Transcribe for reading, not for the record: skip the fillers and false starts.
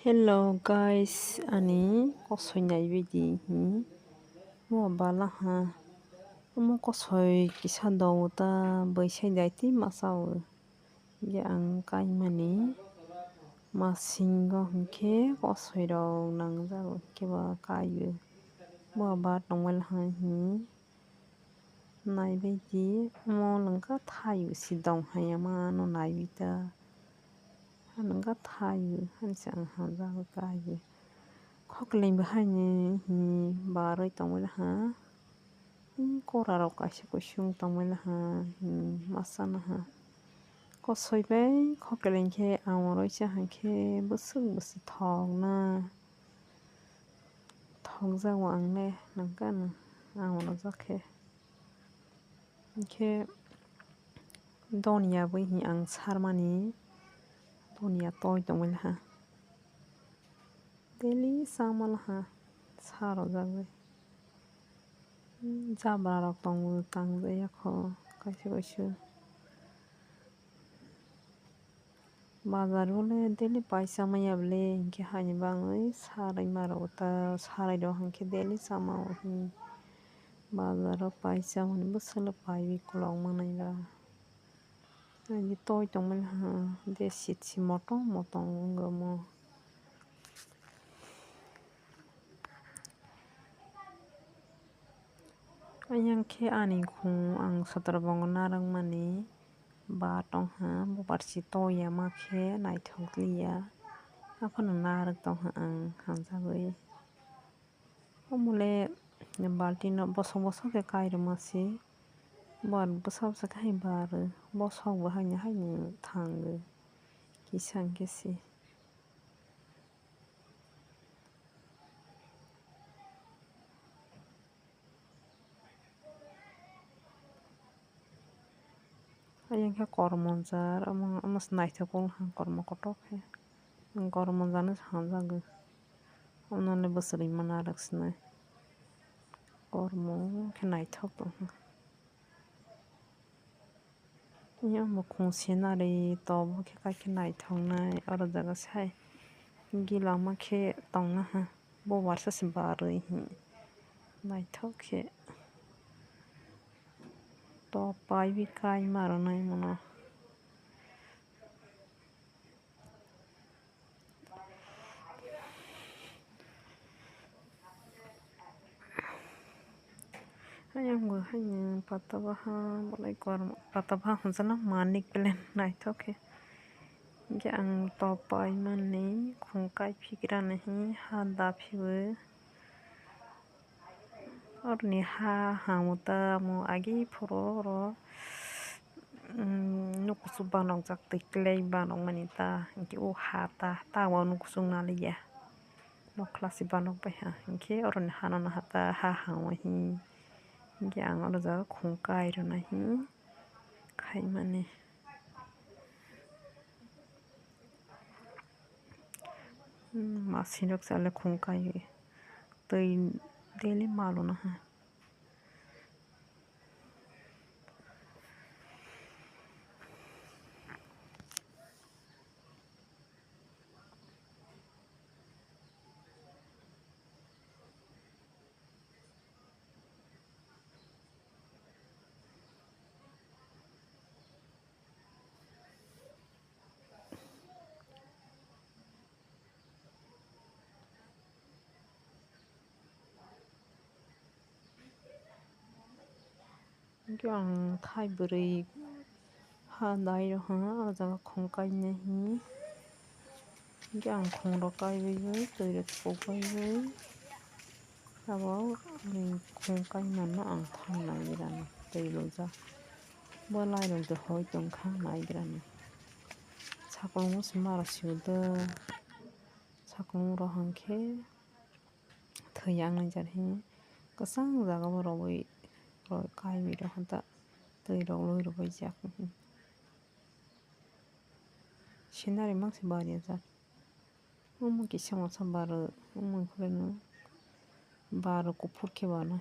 Hello guys อันนี้ก็สวยใหญ่วิดีมัวบาละฮะมัวก็สวยกิชาดาวตาเบยใช้ได้ที่มาสาวอย่างไกลมานี้มาสิงก็เคก็สวยดาวนังจะเก็บว่าไกลอยู่มัวบาตรงเวลาในวิดีมัวหลังก็ถ่ายอยู่สิดองให้มาโนในวิตานังก็ถ่ายอยู่หันเสียงหันจะก็ไกลอยู่ข้อกลิ่นบ่ให้บาเลยตรงเวลาก็ราเราก็สิก็ชุงตรงเวลามาสนะฮะก็สวยไปข้อกลิ่นแค่เอาเราจะให้แค่บ่สึทองนะทองจะวางแน่นังกันเอาเราจะแค่ดอนยาบ่อังสารมานี้ดอนยาต้อยตรงเวลาDaily samalaha saro jagbe jabara tongu tangbe yakho kaise bazar bole daily paisa mayable inke hani bangai sarai marota sarai do hanke daily sama bazar paisa mani busala paibi kulong manai ba ani toy tongmen ha desit si motong ngamo Ayang ke ani khung ang satrabong narang mani ba tong ha bo parsi toya ma khe nai thokliya akhon narak tong ha ang hamsa bai omule baltin boso ke kairo masi bon boso sa kai bar boso ba hanya thang kisang kesi Ayang ke kormonjar amas nai thokol hang kormo kotok he ang kormonjar na hamsa gu onone bosri manarak sna kormo ke nai thok to Nya mo khung senari to bo ke kai ke nai thong nai aro jaga sai gila ma khe tong na ha bo warsa sim baroi nai thok he to pai bi kai maro nai mono Ayang go hanya patabaha bolai kormo patabaha hunjana manik plan nai thok he yang to pai mani khung kai phikra nahi ha da phiwe orni ha hamuta mo agi phoro nukusu banong jak tiklei banong manita inki o hata ta wa nukusung na liya no klasi banong pa ha inki orni hanana hata ha hawahi yang oro ja khung kai ro nahi khai mani masinok sale khung kai tei daily malo na ha Yang thai buri ha dai ro ha ja khung kai nahi yang khung ro kai bai tei ro ko kai bai abo ni khung kai man na ang thang nai ran tei lo ja bo lai ro de hoi tong khang nai ran chakong mo smar siu de chakong ro hang khe thayang nai jar hi kasang jaga bo ro bai rồi kai mi ro hanta tei ro loi ro bai jak Shinari mang se bari za mo ki sama sambar mo khole no bar ko phur ke bana